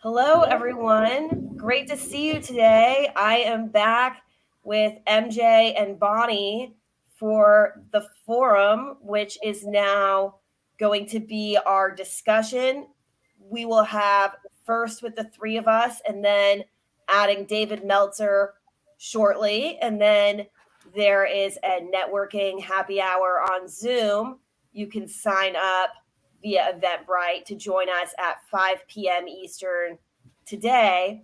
Hello, everyone. Great to see you today. I am back with MJ and Bonnie for the forum, which is now going to be our discussion. We will have first with the three of us, and then adding David Meltzer shortly. And then there is a networking happy hour on Zoom. You can sign up via Eventbrite to join us at 5 p.m. Eastern today.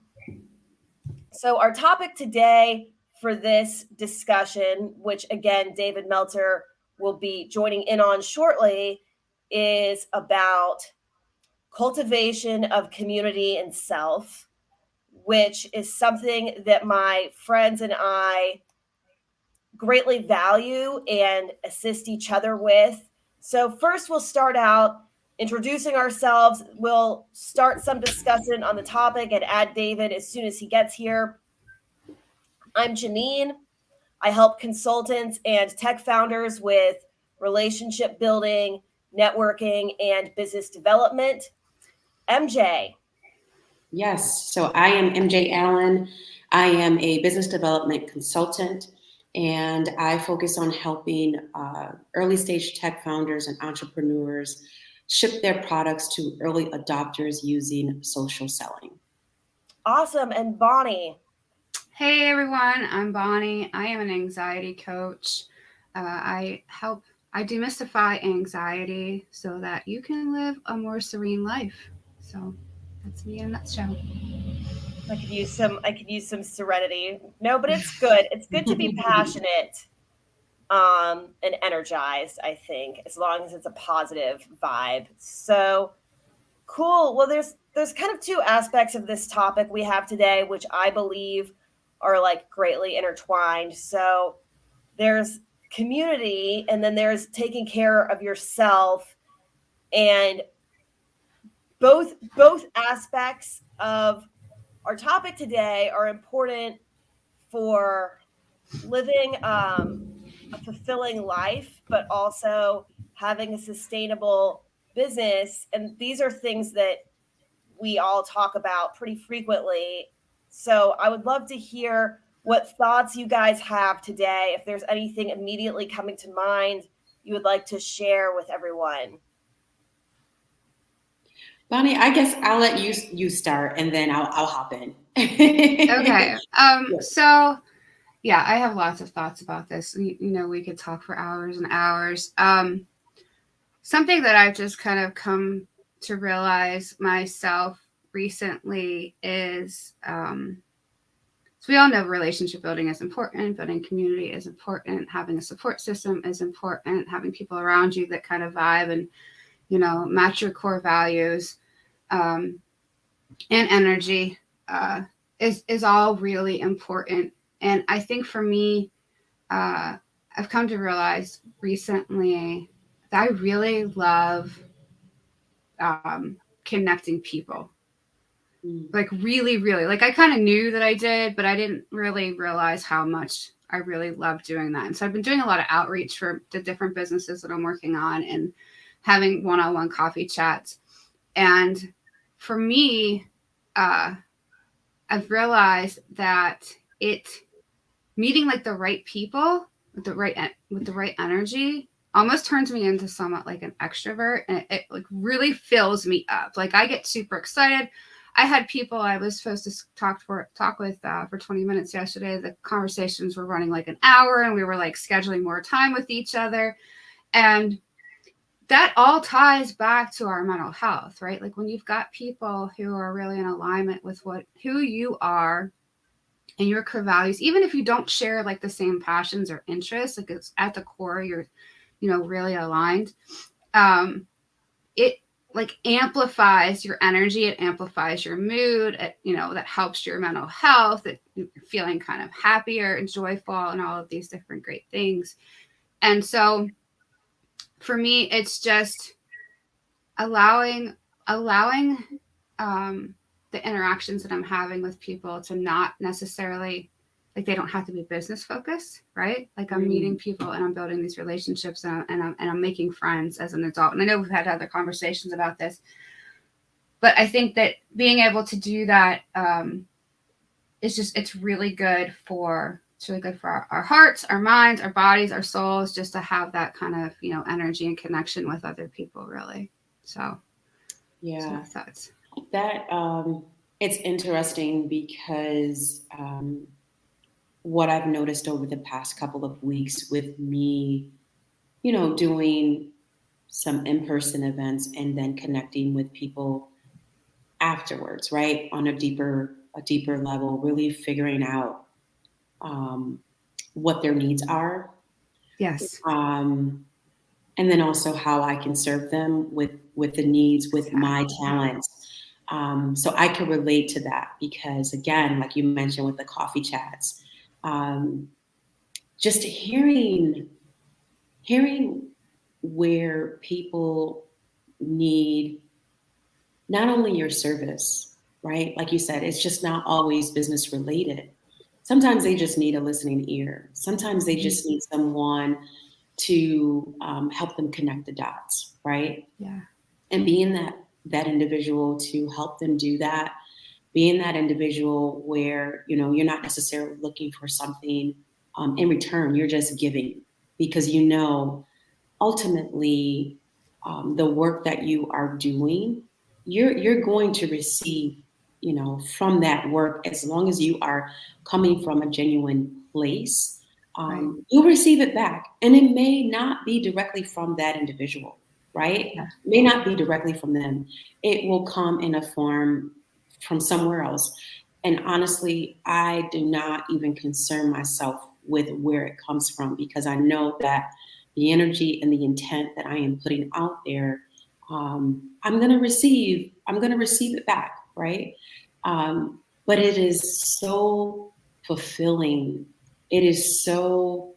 So, our topic today for this discussion, which again, David Meltzer will be joining in on shortly, is about cultivation of community and self, which is something that my friends and I greatly value and assist each other with. So, first, we'll start out introducing ourselves. We'll start some discussion on the topic and add David as soon as he gets here. I'm Janine. I help consultants and tech founders with relationship building, networking, and business development. MJ. Yes, so I am MJ Allen. I am a business development consultant, and I focus on helping early stage tech founders and entrepreneurs ship their products to early adopters using social selling. Awesome. And Bonnie. Hey everyone, I'm Bonnie. I am an anxiety coach. I demystify anxiety so that you can live a more serene life. So that's me in a nutshell. I could use some serenity. No, but it's good. It's good to be passionate and energized, I think, as long as it's a positive vibe. So cool. Well, there's kind of two aspects of this topic we have today, which I believe are like greatly intertwined. So there's community, and then there's taking care of yourself, and both aspects of our topic today are important for living a fulfilling life, but also having a sustainable business. And these are things that we all talk about pretty frequently. So I would love to hear what thoughts you guys have today. If there's anything immediately coming to mind you would like to share with everyone. Bonnie, I guess I'll let you start, and then I'll hop in. Okay. So yeah, I have lots of thoughts about this. We could talk for hours and hours. Something that I've just kind of come to realize myself recently is so we all know relationship building is important, building community is important, having a support system is important, having people around you that kind of vibe and match your core values and energy is all really important. And I think for me, I've come to realize recently that I really love connecting people. Like really, really. Like I kind of knew that I did, but I didn't really realize how much I really love doing that. And so I've been doing a lot of outreach for the different businesses that I'm working on and having one-on-one coffee chats. And for me, I've realized that meeting like the right people with the right energy almost turns me into somewhat like an extrovert, and it like really fills me up. Like I get super excited. I had people I was supposed to talk with for 20 minutes yesterday. The conversations were running like an hour, and we were like scheduling more time with each other. And that all ties back to our mental health, right? Like when you've got people who are really in alignment with who you are and your core values, even if you don't share like the same passions or interests, like it's at the core, you're, really aligned. It like amplifies your energy. It amplifies your mood. That helps your mental health. You're feeling kind of happier and joyful and all of these different great things. And so for me, it's just allowing the interactions that I'm having with people to not necessarily like they don't have to be business focused, right? Like I'm meeting people and I'm building these relationships, and, I'm making friends as an adult. And I know we've had other conversations about this, but it's just allowing, like, I said, allowing the interactions that I'm having with people to not necessarily like they don't have to be business focused, right? Like I'm meeting people and I'm building these relationships, and I'm making friends as an adult. And I know we've had other conversations about this, but I think that being able to do that it's really good for our hearts, our minds, our bodies, our souls, just to have that kind of, energy and connection with other people, really. So, Yeah, thoughts. that it's interesting because what I've noticed over the past couple of weeks with me, doing some in-person events and then connecting with people afterwards, right? On a deeper level, really figuring out um, what their needs are. Yes. And then also how I can serve them with the needs, with my talents. So I can relate to that because, again, like you mentioned with the coffee chats, um, just hearing where people need not only your service, right? Like you said, it's just not always business related. Sometimes they just need a listening ear. Sometimes they just need someone to help them connect the dots, right? Yeah. And being that individual to help them do that, being that individual where you're not necessarily looking for something in return. You're just giving because ultimately the work that you are doing, you're going to receive, from that work as long as you are coming from a genuine place. Right. You'll receive it back, and it may not be directly from that individual, right? Yeah. It may not be directly from them. It will come in a form from somewhere else. And honestly, I do not even concern myself with where it comes from because I know that the energy and the intent that I am putting out there, I'm going to receive. I'm going to receive it back, right? But it is so fulfilling. It is so.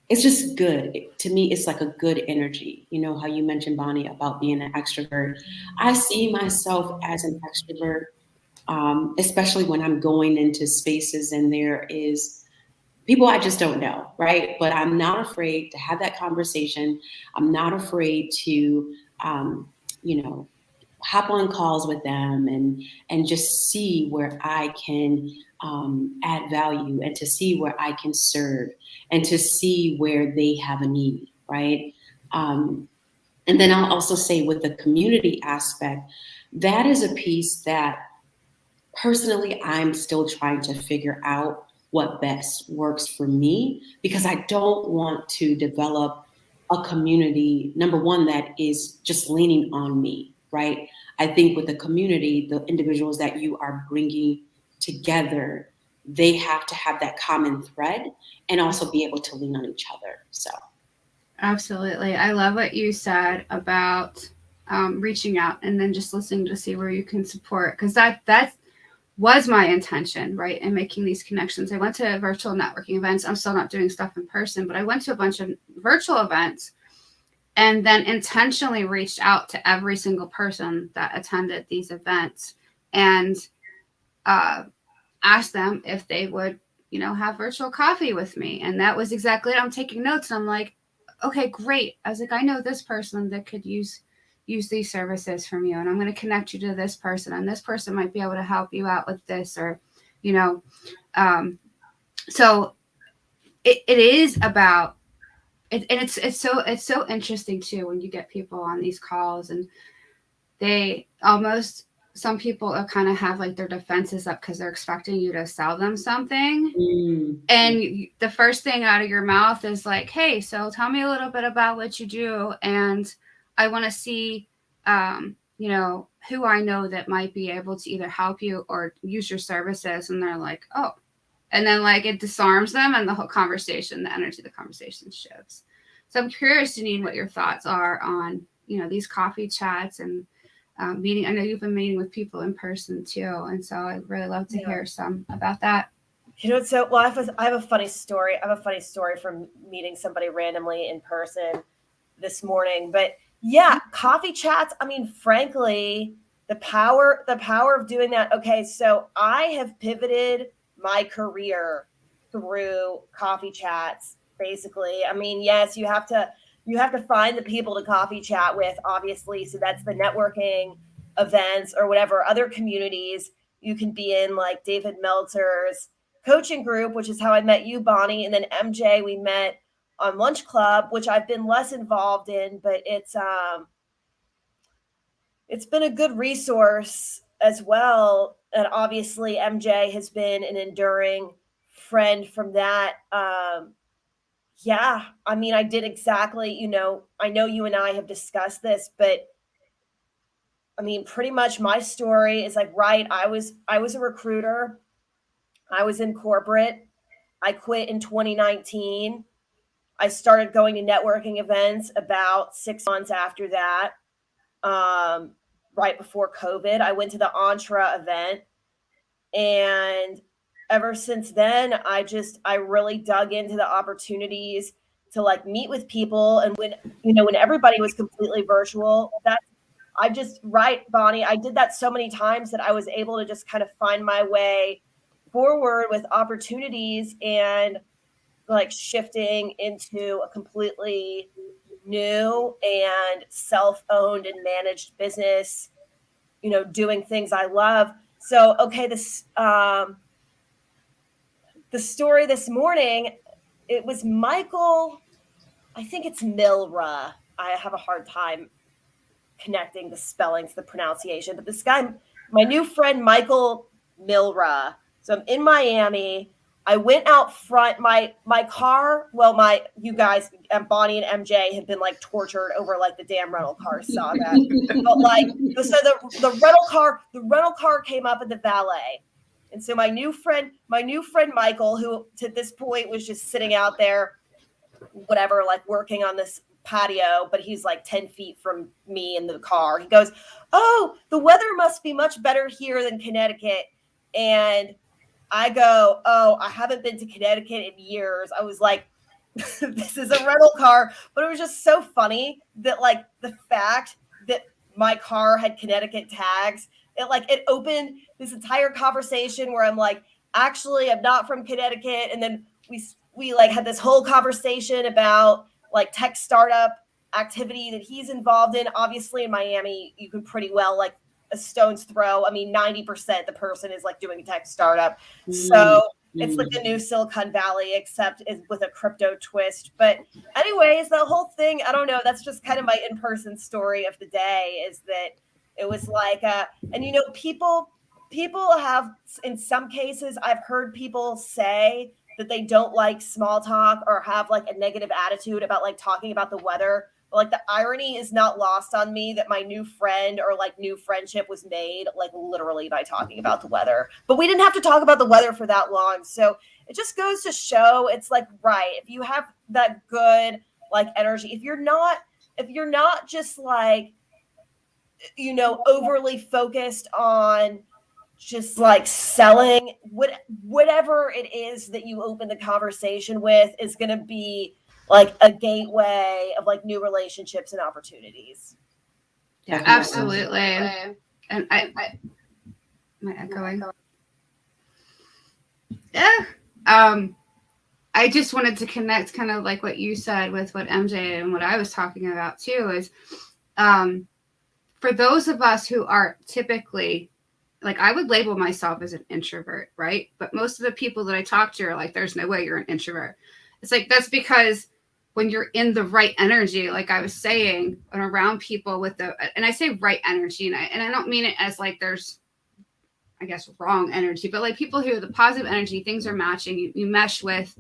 It's just good to me. It's like a good energy. You know how you mentioned, Bonnie, about being an extrovert. I see myself as an extrovert, especially when I'm going into spaces and there is people I just don't know, right? But I'm not afraid to have that conversation. I'm not afraid to, um, you know, hop on calls with them and just see where I can add value and to see where I can serve and to see where they have a need, right? Um, and then I'll also say with the community aspect, that is a piece that personally, I'm still trying to figure out what best works for me because I don't want to develop a community, number one, that is just leaning on me, right? I think with the community, the individuals that you are bringing together, they have to have that common thread and also be able to lean on each other. So, Absolutely. I love what you said about reaching out and then just listening to see where you can support, because that was my intention, right? And making these connections. I went to virtual networking events. I'm still not doing stuff in person, but I went to a bunch of virtual events and then intentionally reached out to every single person that attended these events and uh, asked them if they would, have virtual coffee with me. And that was exactly it. I'm taking notes. And I'm like, okay, great. I was like, I know this person that could use these services from you, and I'm going to connect you to this person, and this person might be able to help you out with this, or you know um, so it is about it. And it's so interesting too when you get people on these calls and they almost, some people are kind of have like their defenses up because they're expecting you to sell them something. And the first thing out of your mouth is like, hey, so tell me a little bit about what you do. And I want to see, who I know that might be able to either help you or use your services. And they're like, oh. And then like it disarms them and the whole conversation, the energy of the conversation shifts. So I'm curious, Janine, what your thoughts are on, these coffee chats and meeting. I know you've been meeting with people in person too. And so I'd really love to hear some about that. So well, I have a funny story. I have a funny story from meeting somebody randomly in person this morning. But yeah, coffee chats. I mean, frankly, the power of doing that. Okay, so I have pivoted my career through coffee chats. Basically, I mean, yes, you have to find the people to coffee chat with, obviously. So that's the networking events or whatever other communities you can be in, like David Meltzer's coaching group, which is how I met you, Bonnie. And then MJ, we met on Lunch Club, which I've been less involved in, but it's been a good resource as well. And obviously MJ has been an enduring friend from that. Yeah, I mean, I did exactly, I know you and I have discussed this, but I mean, pretty much my story is like, right, I was a recruiter. I was in corporate. I quit in 2019. I started going to networking events about 6 months after that. Right before COVID, I went to the Entra event, and ever since then, I really dug into the opportunities to like meet with people. And when everybody was completely virtual, right, Bonnie, I did that so many times that I was able to just kind of find my way forward with opportunities and like shifting into a completely new and self-owned and managed business, doing things I love. So, okay, the story this morning, it was Michael, I think it's Milra. I have a hard time connecting the spellings, the pronunciation, but this guy, my new friend, Michael Milra. So I'm in Miami. I went out front, my car. Well, you guys, Bonnie and MJ have been like tortured over like the damn rental car saga. But like, so the rental car came up in the valet. And so my new friend Michael, who to this point was just sitting out there, whatever, like working on this patio, but he's like 10 feet from me in the car. He goes, "Oh, the weather must be much better here than Connecticut." And I go, "Oh, I haven't been to Connecticut in years." I was like, this is a rental car. But it was just so funny that like the fact that my car had Connecticut tags, it opened this entire conversation where I'm like, actually, I'm not from Connecticut. And then we like had this whole conversation about like tech startup activity that he's involved in. Obviously in Miami, you can pretty well like a stone's throw. I mean, 90% the person is like doing a tech startup. So it's like the new Silicon Valley, except with a crypto twist. But anyways, the whole thing, I don't know. That's just kind of my in-person story of the day, is that it was like, and people have, in some cases, I've heard people say that they don't like small talk or have like a negative attitude about like talking about the weather. But like the irony is not lost on me that my new friend or like new friendship was made like literally by talking about the weather. But we didn't have to talk about the weather for that long. So it just goes to show, it's like, right, if you have that good like energy, if you're not just like, overly focused on just like selling, whatever it is that you open the conversation with is going to be like a gateway of like new relationships and opportunities. Yeah, absolutely. And I am I echoing? Yeah. I just wanted to connect kind of like what you said with what MJ and what I was talking about too, is for those of us who are typically, like, I would label myself as an introvert, right? But most of the people that I talk to are like, there's no way you're an introvert. It's like, that's because when you're in the right energy, like I was saying, and around people with and I say right energy, and I don't mean it as like there's, I guess, wrong energy, but like people who are the positive energy, things are matching, you mesh with,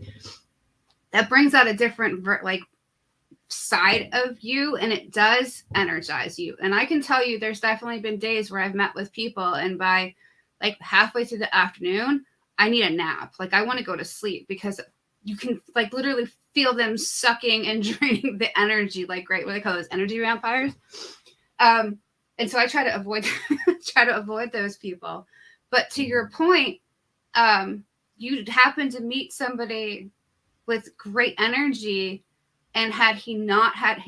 that brings out a different like side of you, and it does energize you. And I can tell you there's definitely been days where I've met with people, and by like halfway through the afternoon, I need a nap. Like I want to go to sleep, because you can like literally feel them sucking and draining the energy, like, right, what they call those energy vampires. And so I try to avoid those people. But to your point, you happen to meet somebody with great energy, and had he not had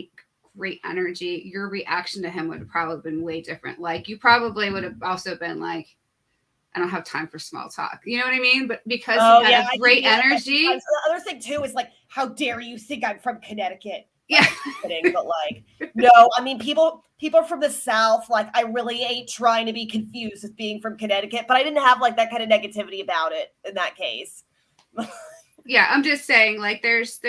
great energy, your reaction to him would have probably been way different. Like you probably would have also been like, I don't have time for small talk. You know what I mean? But because he had a great energy. The other thing too is like, how dare you think I'm from Connecticut? Yeah. Kidding, but like, no, I mean, people from the South, like, I really ain't trying to be confused with being from Connecticut, but I didn't have like that kind of negativity about it in that case. Yeah, I'm just saying, like, there's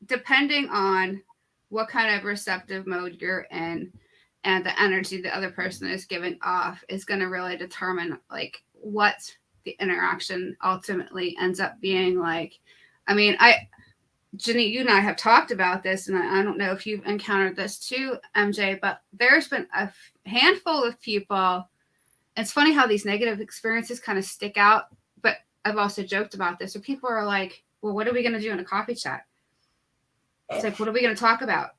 depending on what kind of receptive mode you're in and the energy the other person is giving off is going to really determine like what the interaction ultimately ends up being like. I mean, Janine, you and I have talked about this, and I don't know if you've encountered this too, MJ, but there's been a handful of people. It's funny how these negative experiences kind of stick out, but I've also joked about this, where people are like, well, what are we going to do in a coffee chat? It's like, what are we going to talk about?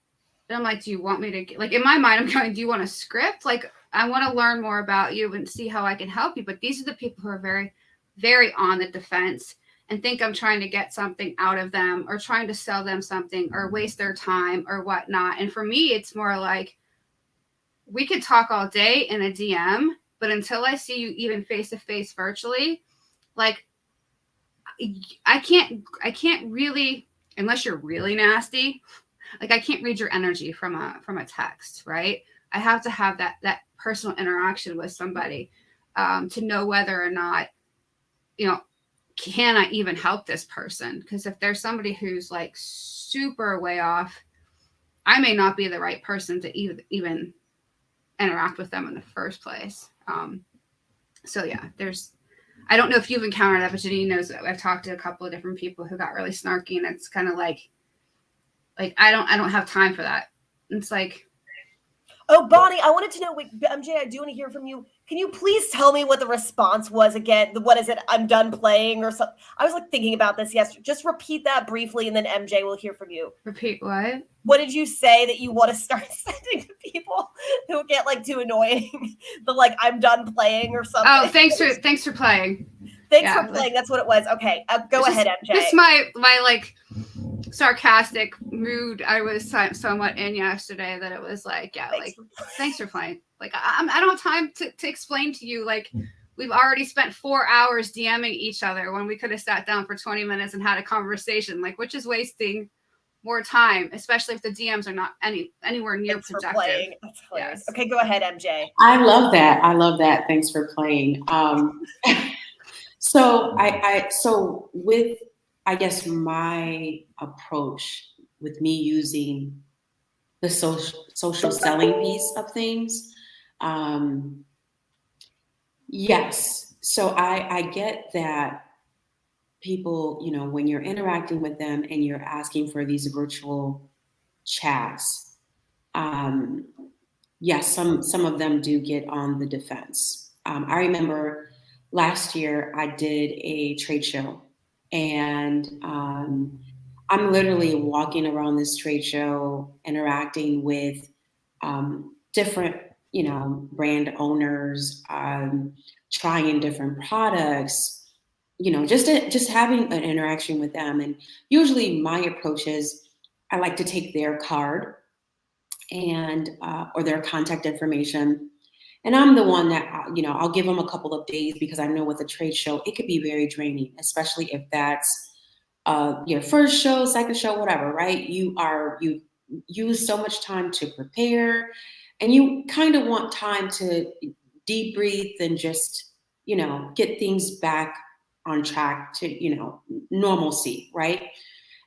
And I'm like, do you want me to, like, in my mind, I'm going, do you want a script? Like, I want to learn more about you and see how I can help you. But these are the people who are very, very on the defense and think I'm trying to get something out of them or trying to sell them something or waste their time or whatnot. And for me, it's more like, we could talk all day in a DM, but until I see you even face to face virtually, like, I can't really, unless you're really nasty, like I can't read your energy from a text, right? I have to have that personal interaction with somebody to know whether or not, can I even help this person? Because if there's somebody who's like super way off, I may not be the right person to even interact with them in the first place. So yeah, I don't know if you've encountered that, but Janine knows that I've talked to a couple of different people who got really snarky, and it's kind of like I don't have time for that. It's like, oh, Bonnie, I wanted to know, wait, MJ, I do want to hear from you. Can you please tell me what the response was again? What is it? I'm done playing or something. I was like thinking about this yesterday. Just repeat that briefly, and then MJ will hear from you. repeat what? What did you say that you want to start sending to people who get like too annoying? The like, I'm done playing or something. Oh, thanks for playing. Thanks for playing. That's what it was. Okay, go ahead, MJ. Just my like sarcastic mood I was somewhat in yesterday, that it was like, yeah, thanks for playing. Like, I don't have time to explain to you, like, we've already spent 4 hours DMing each other when we could have sat down for 20 minutes and had a conversation, like, which is wasting more time, especially if the DMs are not anywhere near Thanks productive. For playing. That's hilarious. Yes. Okay, go ahead, MJ. I love that. Thanks for playing. So so with, I guess, my approach with me using the social selling piece of things, yes. So I get that people, when you're interacting with them and you're asking for these virtual chats, yes, some of them do get on the defense. I remember last year I did a trade show, and I'm literally walking around this trade show, interacting with different, brand owners, trying different products, just having an interaction with them. And usually my approach is I like to take their card and or their contact information. And I'm the one that, I'll give them a couple of days, because I know with a trade show, it could be very draining, especially if that's your first show, second show, whatever, right? You use so much time to prepare, and you kind of want time to debrief and just, get things back on track to, normalcy, right?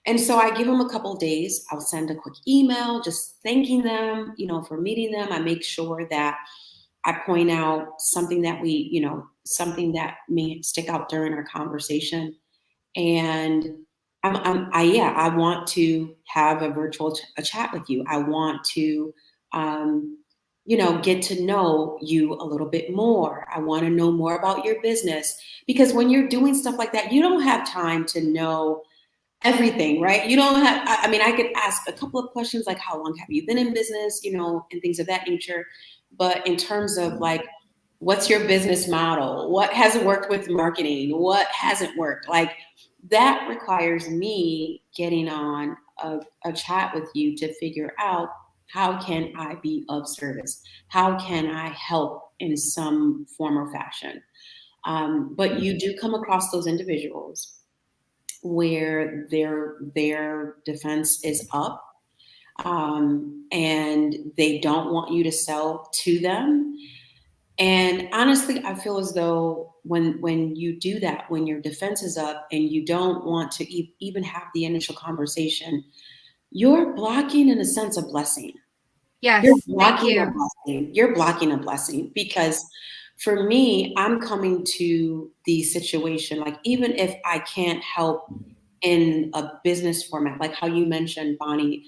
And so I give them a couple of days. I'll send a quick email just thanking them, for meeting them. I make sure that I point out something that something that may stick out during our conversation. And I want to have a virtual chat with you. I want to, get to know you a little bit more. I want to know more about your business, because when you're doing stuff like that, you don't have time to know everything, right? You don't have, I mean, I could ask a couple of questions like, how long have you been in business, and things of that nature. But in terms of like, what's your business model? What has worked with marketing? What hasn't worked? Like, that requires me getting on a chat with you to figure out, how can I be of service? How can I help in some form or fashion? But you do come across those individuals where their defense is up, and they don't want you to sell to them. And honestly, I feel as though when you do that, when your defense is up and you don't want to even have the initial conversation, you're blocking, in a sense, a blessing. You're Yes, thank blocking a you. blessing. You're blocking a blessing because for me, I'm coming to the situation, like even if I can't help in a business format, like how you mentioned, Bonnie,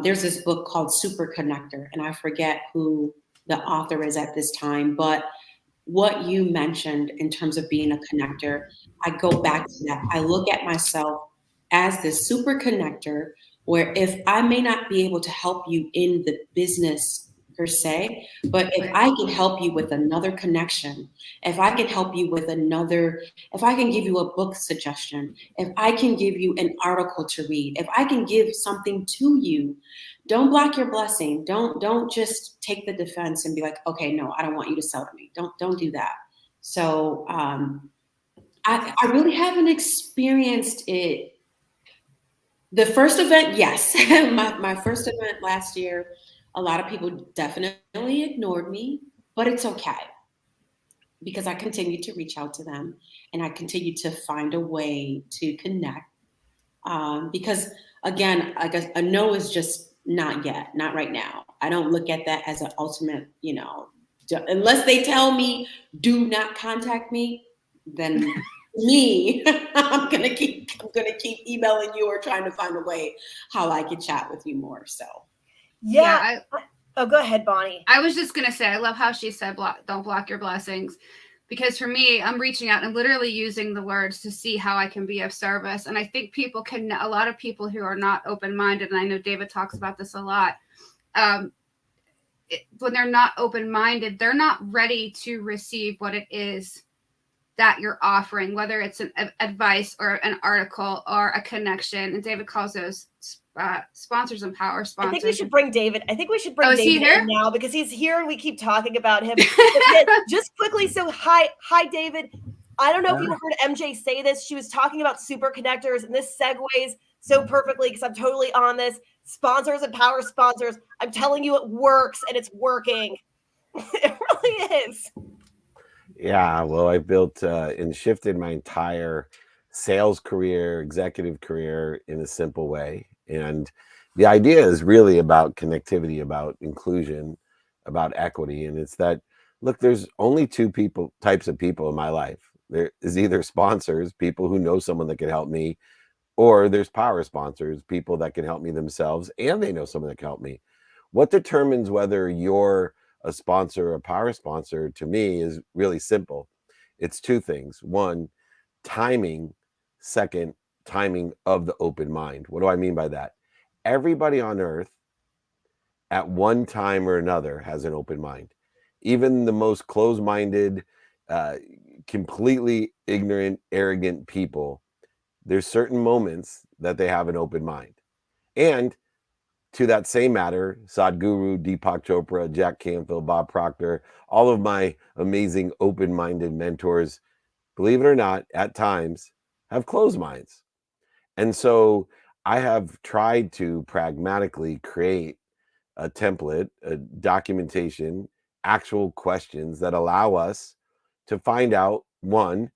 there's this book called Super Connector, and I forget who the author is at this time, but what you mentioned in terms of being a connector, I go back to that. I look at myself as this super connector, where if I may not be able to help you in the business per se, but if Right. I can help you with another connection, if I can help you with another, if I can give you a book suggestion, if I can give you an article to read, if I can give something to you, don't block your blessing. Don't just take the defense and be like, okay, no, I don't want you to sell to me. Don't do that. So I really haven't experienced it. The first event, yes, my first event last year, a lot of people definitely ignored me, but it's okay because I continued to reach out to them and I continued to find a way to connect. Because again, I guess a no is just not yet, not right now. I don't look at that as an ultimate, unless they tell me do not contact me, then me, I'm gonna keep emailing you or trying to find a way how I can chat with you more. So Yeah. Yeah, Oh, go ahead, Bonnie. I was just gonna say, I love how she said, "Don't block your blessings," because for me, I'm reaching out and literally using the words to see how I can be of service. And I think people can, a lot of people who are not open minded, and I know David talks about this a lot. Um, when they're not open minded, they're not ready to receive what it is that you're offering, whether it's an advice or an article or a connection. And David calls those sponsors and power I think we sponsors. should bring David. I think we should Oh, bring is he David here? in now because he's here and we keep talking about him. But yeah, just quickly, so hi, David. I don't know if you heard MJ say this. She was talking about super connectors, and this segues so perfectly because I'm totally on this. Sponsors and power sponsors. I'm telling you, it works and it's working. It really is. Yeah, well, I built and shifted my entire sales career, executive career in a simple way. And the idea is really about connectivity, about inclusion, about equity. And it's that, look, there's only two types of people in my life. There is either sponsors, people who know someone that can help me, or there's power sponsors, people that can help me themselves and they know someone that can help me. What determines whether you're a sponsor or a power sponsor to me is really simple. It's two things. One, timing. Second, timing of the open mind. What do I mean by that? Everybody on earth at one time or another has an open mind. Even the most closed minded, uh, completely ignorant, arrogant people, there's certain moments that they have an open mind. And to that same matter, Sadhguru, Deepak Chopra, Jack Canfield, Bob Proctor, all of my amazing open-minded mentors, believe it or not, at times have closed minds. And so I have tried to pragmatically create a template, a documentation, actual questions that allow us to find out, one,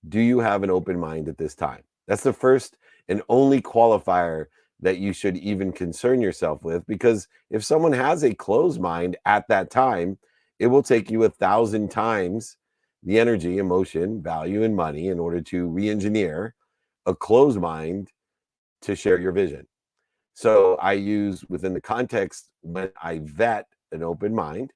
do you have an open mind at this time? That's the first and only qualifier that you should even concern yourself with, because if someone has a closed mind at that time, it will take you 1,000 times the energy, emotion, value, and money in order to re-engineer a closed mind to share your vision. So I use within the context when I vet an open mind.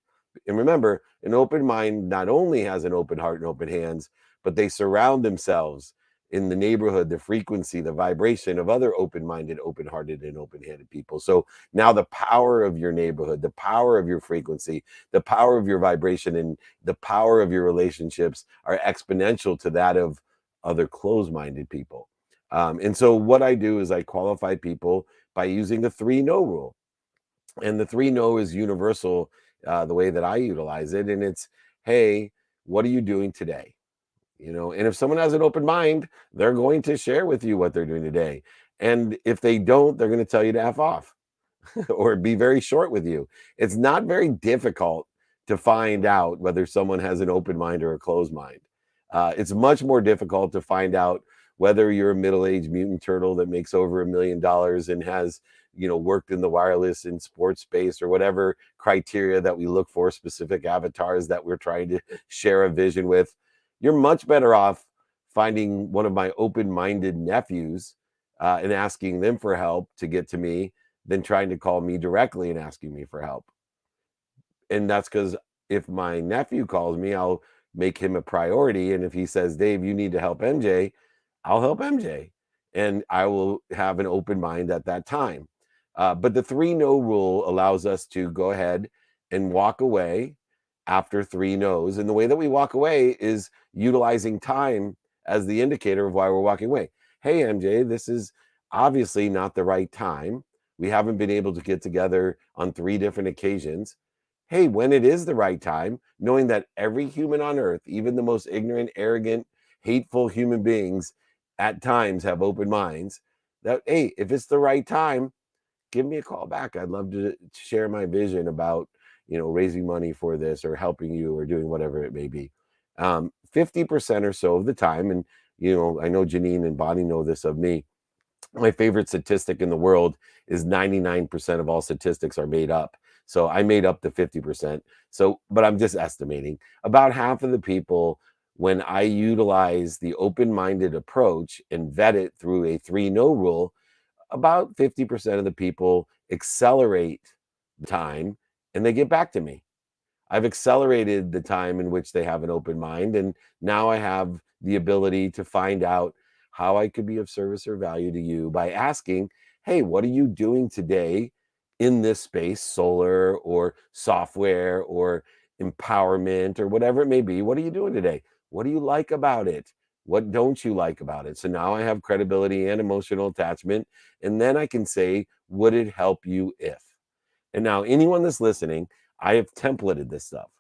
And remember, an open mind not only has an open heart and open hands, but they surround themselves in the neighborhood, the frequency, the vibration of other open-minded, open-hearted, and open-handed people. So now the power of your neighborhood, the power of your frequency, the power of your vibration, and the power of your relationships are exponential to that of other closed-minded people. And so what I do is I qualify people by using the 3 no rule. And the 3 no is universal, the way that I utilize it. And it's, hey, what are you doing today? And if someone has an open mind, they're going to share with you what they're doing today. And if they don't, they're going to tell you to F off. or be very short with you. It's not very difficult to find out whether someone has an open mind or a closed mind. It's much more difficult to find out whether you're a middle-aged mutant turtle that makes over $1 million and has, worked in the wireless and sports space or whatever criteria that we look for, specific avatars that we're trying to share a vision with. You're much better off finding one of my open-minded nephews and asking them for help to get to me than trying to call me directly and asking me for help. And that's because if my nephew calls me, I'll make him a priority. And if he says, Dave, you need to help MJ, I'll help MJ. And I will have an open mind at that time. But the 3-no rule allows us to go ahead and walk away after 3 no's. And the way that we walk away is utilizing time as the indicator of why we're walking away. Hey, MJ, this is obviously not the right time. We haven't been able to get together on 3 different occasions. Hey, when it is the right time, knowing that every human on earth, even the most ignorant, arrogant, hateful human beings, at times have open minds, that, hey, if it's the right time, give me a call back. I'd love to share my vision about, raising money for this or helping you or doing whatever it may be. 50% or so of the time, and, I know Janine and Bonnie know this of me, my favorite statistic in the world is 99% of all statistics are made up. So I made up the 50%. So, but I'm just estimating about half of the people, when I utilize the open-minded approach and vet it through a 3-no rule, about 50% of the people accelerate the time and they get back to me. I've accelerated the time in which they have an open mind. And now I have the ability to find out how I could be of service or value to you by asking, hey, what are you doing today in this space, solar or software or empowerment or whatever it may be? What are you doing today? What do you like about it? What don't you like about it? So now I have credibility and emotional attachment. And then I can say, would it help you if? And now anyone that's listening, I have templated this stuff.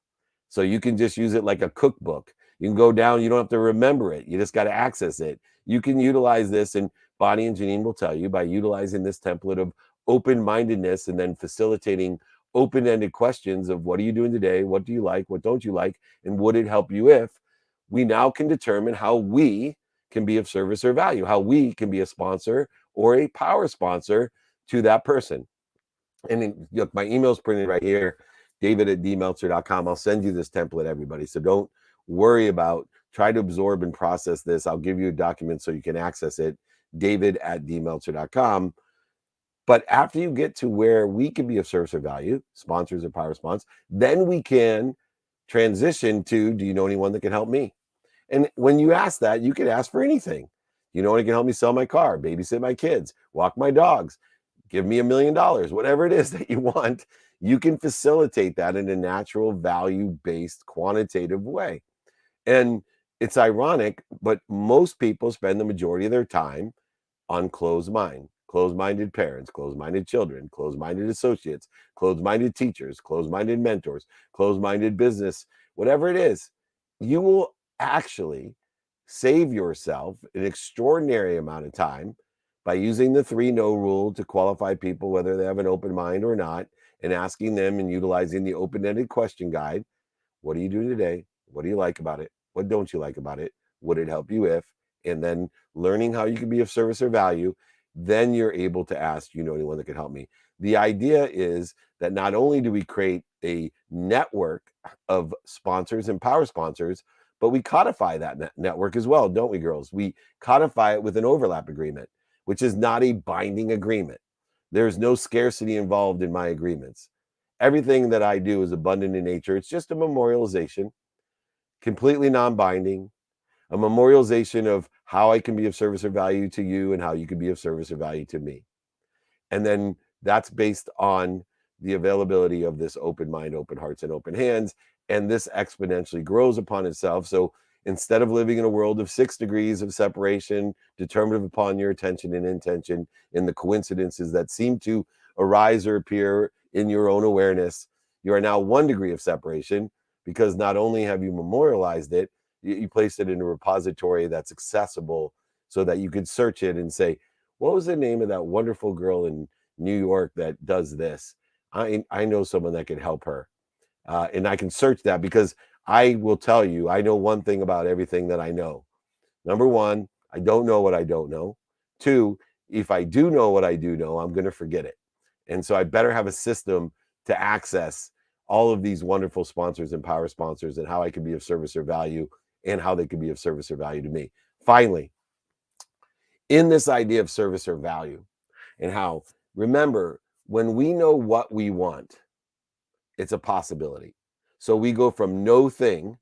So you can just use it like a cookbook. You can go down, you don't have to remember it. You just got to access it. You can utilize this, and Bonnie and Janine will tell you, by utilizing this template of open-mindedness and then facilitating open-ended questions of what are you doing today? What do you like? What don't you like? And would it help you if? We now can determine how we can be of service or value, how we can be a sponsor or a power sponsor to that person. And then, look, my email's printed right here, david@dmeltzer.com. I'll send you this template, everybody. So don't worry about, try to absorb and process this. I'll give you a document so you can access it, david@dmeltzer.com. But after you get to where we can be of service or value, sponsors or power response, then we can transition to, do you know anyone that can help me? And when you ask that, you can ask for anything. You know, anyone can help me sell my car, babysit my kids, walk my dogs, give me $1 million, whatever it is that you want, you can facilitate that in a natural, value-based, quantitative way. And it's ironic, but most people spend the majority of their time on closed-minded parents, closed-minded children, closed-minded associates, closed-minded teachers, closed-minded mentors, closed-minded business, whatever it is. You will actually save yourself an extraordinary amount of time by using the 3-no rule to qualify people, whether they have an open mind or not, and asking them and utilizing the open-ended question guide. What are you doing today? What do you like about it? What don't you like about it? Would it help you if? And then learning how you can be of service or value. Then you're able to ask, you know, anyone that can help me. The idea is that not only do we create a network of sponsors and power sponsors, but we codify that network as well, don't we, girls? We codify it with an overlap agreement, which is not a binding agreement. There's no scarcity involved in my agreements. Everything that I do is abundant in nature. It's just a memorialization, completely non-binding, a memorialization of how I can be of service or value to you and how you can be of service or value to me. And then that's based on the availability of this open mind, open hearts, and open hands. And this exponentially grows upon itself. So instead of living in a world of 6 degrees of separation, determined upon your attention and intention in the coincidences that seem to arise or appear in your own awareness, you are now 1 degree of separation, because not only have you memorialized it, you placed it in a repository that's accessible so that you could search it and say, what was the name of that wonderful girl in New York that does this. I know someone that can help her. And I can search that because I will tell you, I know one thing about everything that I know. Number one, I don't know what I don't know. Two, if I do know what I do know, I'm going to forget it. And so I better have a system to access all of these wonderful sponsors and power sponsors and how I can be of service or value and how they can be of service or value to me. Finally, in this idea of service or value and how, remember, when we know what we want, it's a possibility. So we go from no thing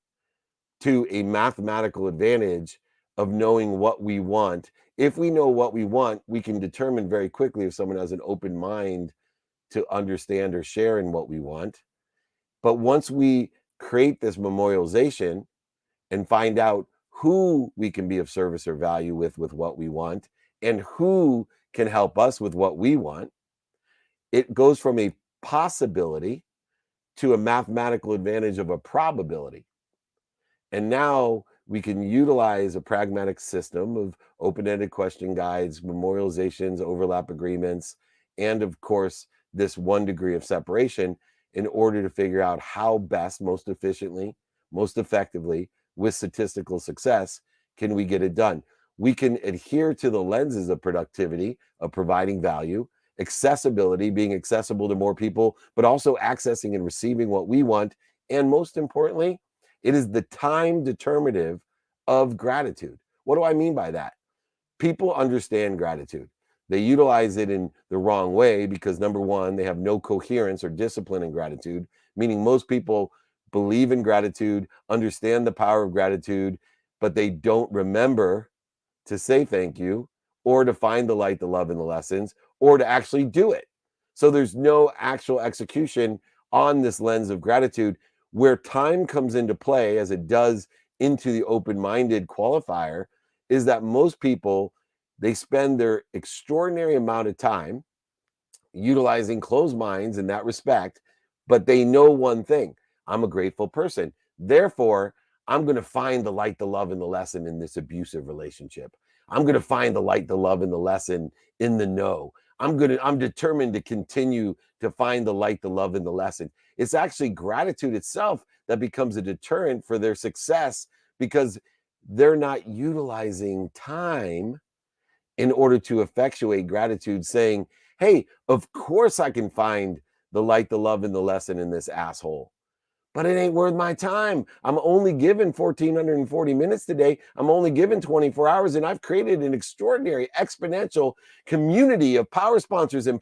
to a mathematical advantage of knowing what we want. If we know what we want, we can determine very quickly if someone has an open mind to understand or share in what we want. But once we create this memorialization and find out who we can be of service or value with what we want and who can help us with what we want, it goes from a possibility to a mathematical advantage of a probability. And now we can utilize a pragmatic system of open-ended question guides, memorializations, overlap agreements, and of course, this 1 degree of separation in order to figure out how best, most efficiently, most effectively, with statistical success, can we get it done. We can adhere to the lenses of productivity, of providing value, accessibility, being accessible to more people, but also accessing and receiving what we want. And most importantly, it is the time determinative of gratitude. What do I mean by that? People understand gratitude. They utilize it in the wrong way because, number one, they have no coherence or discipline in gratitude, meaning most people believe in gratitude, understand the power of gratitude, but they don't remember to say thank you or to find the light, the love, and the lessons, or to actually do it. So there's no actual execution on this lens of gratitude. Where time comes into play, as it does into the open-minded qualifier, is that most people, they spend their extraordinary amount of time utilizing closed minds in that respect, but they know one thing: I'm a grateful person. Therefore, I'm going to find the light, the love, and the lesson in this abusive relationship. I'm going to find the light, the love, and the lesson in the no. I'm determined to continue to find the light, the love, and the lesson. It's actually gratitude itself that becomes a deterrent for their success because they're not utilizing time in order to effectuate gratitude, saying, hey, of course I can find the light, the love, and the lesson in this asshole, but it ain't worth my time. I'm only given 1,440 minutes today. I'm only given 24 hours, and I've created an extraordinary exponential community of power sponsors and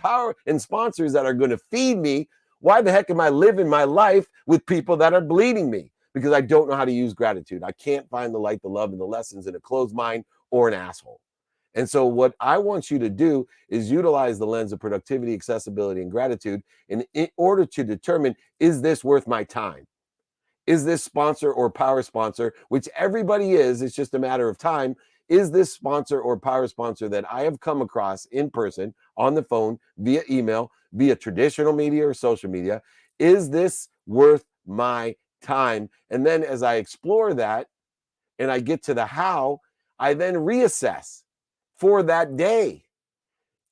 sponsors that are going to feed me. Why the heck am I living my life with people that are bleeding me? Because I don't know how to use gratitude. I can't find the light, the love, and the lessons in a closed mind or an asshole. And so what I want you to do is utilize the lens of productivity, accessibility, and gratitude in order to determine, is this worth my time? Is this sponsor or power sponsor, which everybody is, it's just a matter of time, is this sponsor or power sponsor that I have come across in person, on the phone, via email, via traditional media or social media, is this worth my time? And then as I explore that and I get to the how, I then reassess for that day.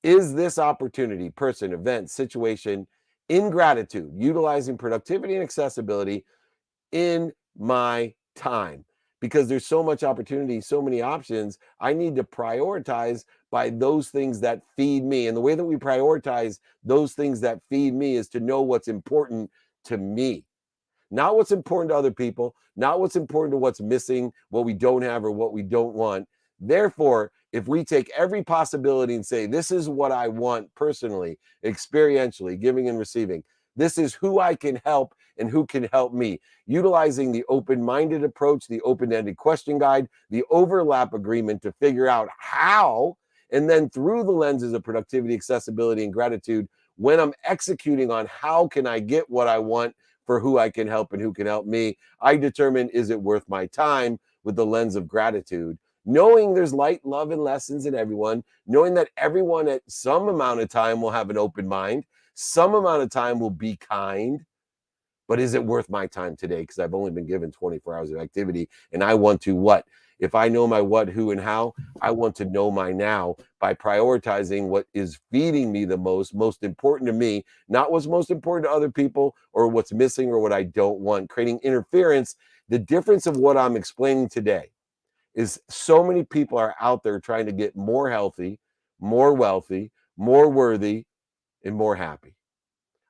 Is this opportunity, person, event, situation, in gratitude, utilizing productivity and accessibility in my time? Because there's so much opportunity, so many options, I need to prioritize by those things that feed me. And the way that we prioritize those things that feed me is to know what's important to me. Not what's important to other people, not what's important to what's missing, what we don't have or what we don't want. Therefore, if we take every possibility and say, this is what I want personally, experientially, giving and receiving, this is who I can help and who can help me, utilizing the open-minded approach, the open-ended question guide, the overlap agreement to figure out how, and then through the lenses of productivity, accessibility, and gratitude, when I'm executing on how can I get what I want for who I can help and who can help me, I determine, is it worth my time with the lens of gratitude, knowing there's light, love, and lessons in everyone, knowing that everyone at some amount of time will have an open mind, some amount of time will be kind, But is it worth my time today? Because I've only been given 24 hours of activity, and I want to what? If I know my what, who, and how, I want to know my now by prioritizing what is feeding me the most important to me, not what's most important to other people or what's missing or what I don't want, creating interference. The difference of what I'm explaining today is so many people are out there trying to get more healthy, more wealthy, more worthy, and more happy.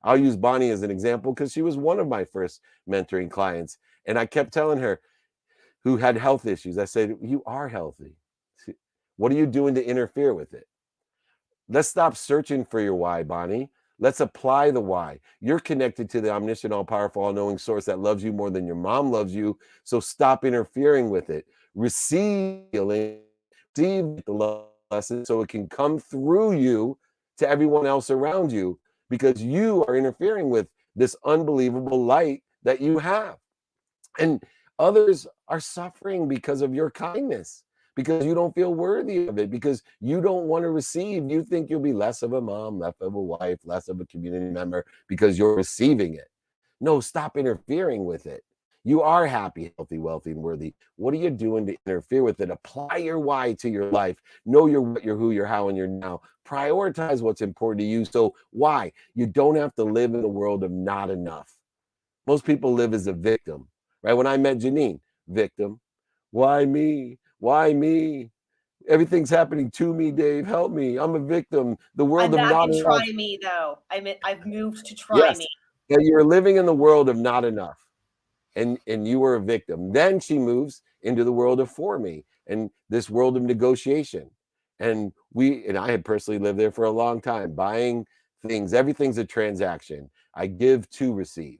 I'll use Bonnie as an example because she was one of my first mentoring clients. And I kept telling her, who had health issues, I said, you are healthy. What are you doing to interfere with it? Let's stop searching for your why, Bonnie. Let's apply the why. You're connected to the omniscient, all powerful, all knowing source that loves you more than your mom loves you. So stop interfering with it. Receive healing, receive the love lesson so it can come through you to everyone else around you, because you are interfering with this unbelievable light that you have. And others are suffering because of your kindness, because you don't feel worthy of it, because you don't want to receive. You think you'll be less of a mom, less of a wife, less of a community member because you're receiving it. No, stop interfering with it. You are happy, healthy, wealthy, and worthy. What are you doing to interfere with it? Apply your why to your life. Know your what, your who, your how, and your now. Prioritize what's important to you. So why? You don't have to live in a world of not enough. Most people live as a victim, right? When I met Janine, victim. Why me? Why me? Everything's happening to me, Dave. Help me. I'm a victim. The I'm world of back not in Try enough. Me though. I've moved to Try Yes. Me. That you're living in the world of not enough. And you were a victim. Then she moves into the world of for me and this world of negotiation. And I had personally lived there for a long time, buying things. Everything's a transaction. I give to receive.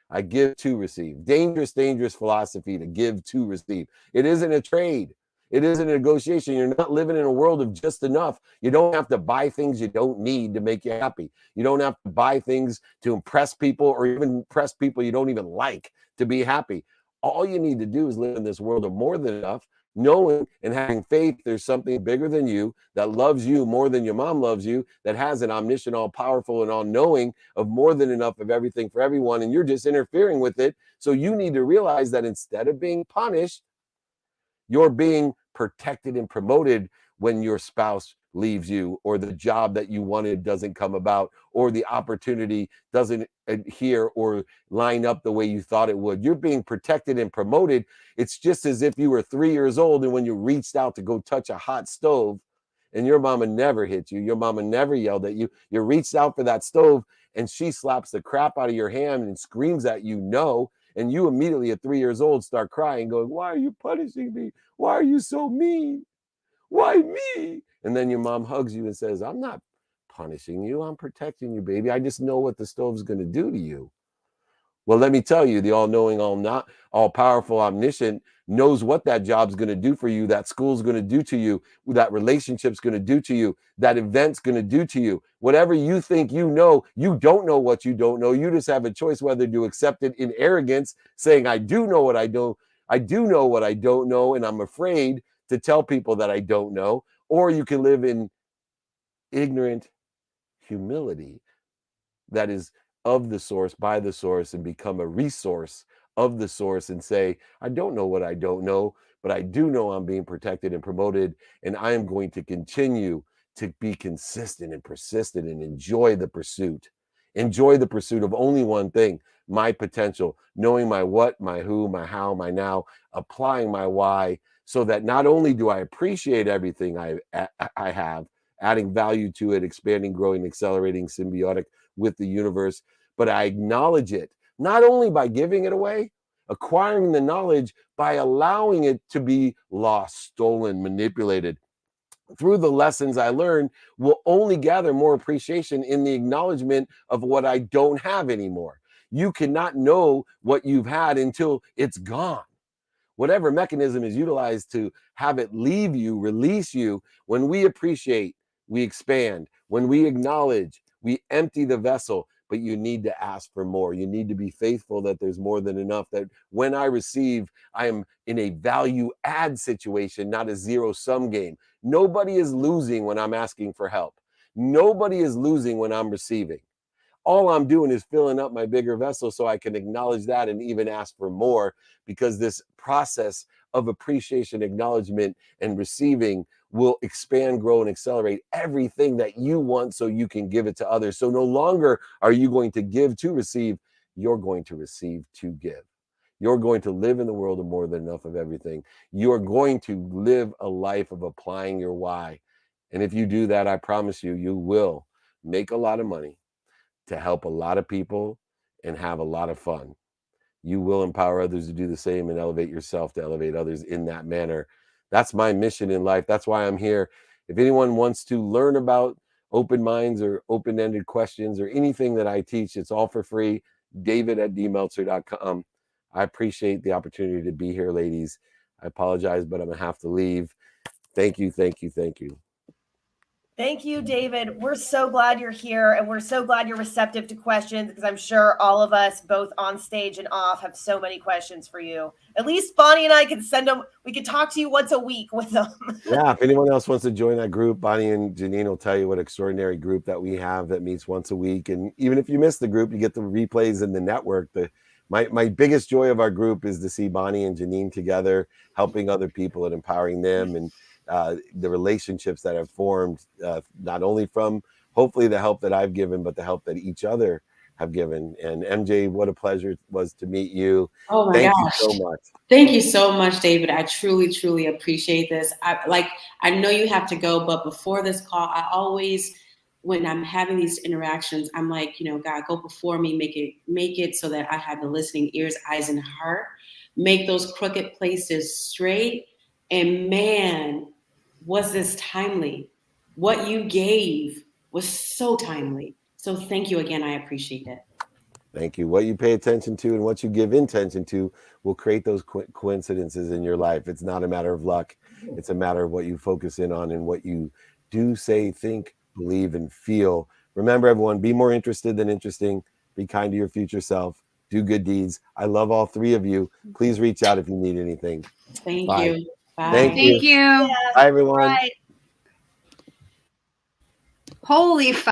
I give to receive. Dangerous, dangerous philosophy to give to receive. It isn't a trade. It isn't a negotiation. You're not living in a world of just enough. You don't have to buy things you don't need to make you happy. You don't have to buy things to impress people or even impress people you don't even like to be happy. All you need to do is live in this world of more than enough, knowing and having faith there's something bigger than you that loves you more than your mom loves you, that has an omniscient, all powerful, and all knowing of more than enough of everything for everyone. And you're just interfering with it. So you need to realize that instead of being punished, you're being protected and promoted when your spouse leaves you, or the job that you wanted doesn't come about, or the opportunity doesn't adhere or line up the way you thought it would. You're being protected and promoted. It's just as if you were 3 years old and when you reached out to go touch a hot stove and your mama never hit you, your mama never yelled at you, you reached out for that stove and she slaps the crap out of your hand and screams at you, no. And you immediately at 3 years old start crying, going, why are you punishing me? Why are you so mean? Why me? And then your mom hugs you and says, I'm not punishing you. I'm protecting you, baby. I just know what the stove's going to do to you. Well, let me tell you, the all-knowing, all-powerful, omniscient knows what that job's going to do for you, that school's going to do to you, that relationship's going to do to you, that event's going to do to you. Whatever you think you know, you don't know what you don't know. You just have a choice whether to accept it in arrogance, saying, I do know what I don't. I do know what I don't know, and I'm afraid to tell people that I don't know. Or you can live in ignorant humility that is of the source, by the source, and become a resource of the source and say, I don't know what I don't know, but I do know I'm being protected and promoted, and I am going to continue to be consistent and persistent and enjoy the pursuit. Enjoy the pursuit of only one thing, my potential, knowing my what, my who, my how, my now, applying my why, so that not only do I appreciate everything I have, adding value to it, expanding, growing, accelerating, symbiotic with the universe, but I acknowledge it, not only by giving it away, acquiring the knowledge by allowing it to be lost, stolen, manipulated. Through the lessons I learned, will only gather more appreciation in the acknowledgement of what I don't have anymore. You cannot know what you've had until it's gone. Whatever mechanism is utilized to have it leave you, release you, when we appreciate, we expand. When we acknowledge, we empty the vessel. But you need to ask for more. You need to be faithful that there's more than enough, that when I receive, I am in a value add situation, not a zero sum game. Nobody is losing when I'm asking for help. Nobody is losing when I'm receiving. all I'm doing is filling up my bigger vessel so I can acknowledge that and even ask for more, because this process of appreciation, acknowledgement, and receiving will expand, grow, and accelerate everything that you want so you can give it to others. So no longer are you going to give to receive, you're going to receive to give. You're going to live in the world of more than enough of everything. You're going to live a life of applying your why. And if you do that, I promise you, you will make a lot of money to help a lot of people and have a lot of fun. You will empower others to do the same and elevate yourself to elevate others in that manner. That's my mission in life. That's why I'm here. If anyone wants to learn about open minds or open-ended questions or anything that I teach, it's all for free. David@dmeltzer.com. I appreciate the opportunity to be here, ladies. I apologize, but I'm gonna have to leave. Thank you, thank you, thank you. Thank you, David. We're so glad you're here, and we're so glad you're receptive to questions, because I'm sure all of us, both on stage and off, have so many questions for you. At least Bonnie and I can send them. We could talk to you once a week with them. Yeah, if anyone else wants to join that group, Bonnie and Janine will tell you what extraordinary group that we have that meets once a week. And even if you miss the group, you get the replays in the network. My biggest joy of our group is to see Bonnie and Janine together, helping other people and empowering them, and the relationships that have formed, not only from hopefully the help that I've given, but the help that each other have given. And MJ, what a pleasure it was to meet you. Oh my Thank gosh. you so much. Thank you so much, David. I truly, truly appreciate this. I know you have to go, but before this call, I always, when I'm having these interactions, I'm like, God, go before me, make it so that I have the listening ears, eyes, and heart. Make those crooked places straight. And man, was this timely. What you gave was so timely. So thank you again. I appreciate it. Thank you. What you pay attention to and what you give intention to will create those coincidences in your life. It's not a matter of luck. It's a matter of what you focus in on and what you do, say, think, believe, and feel. Remember, everyone, be more interested than interesting. Be kind to your future self. Do good deeds. I love all three of you. Please reach out if you need anything. Thank Bye. you. Bye. Thank you. Thank you. Yeah. Bye, everyone. Right. Holy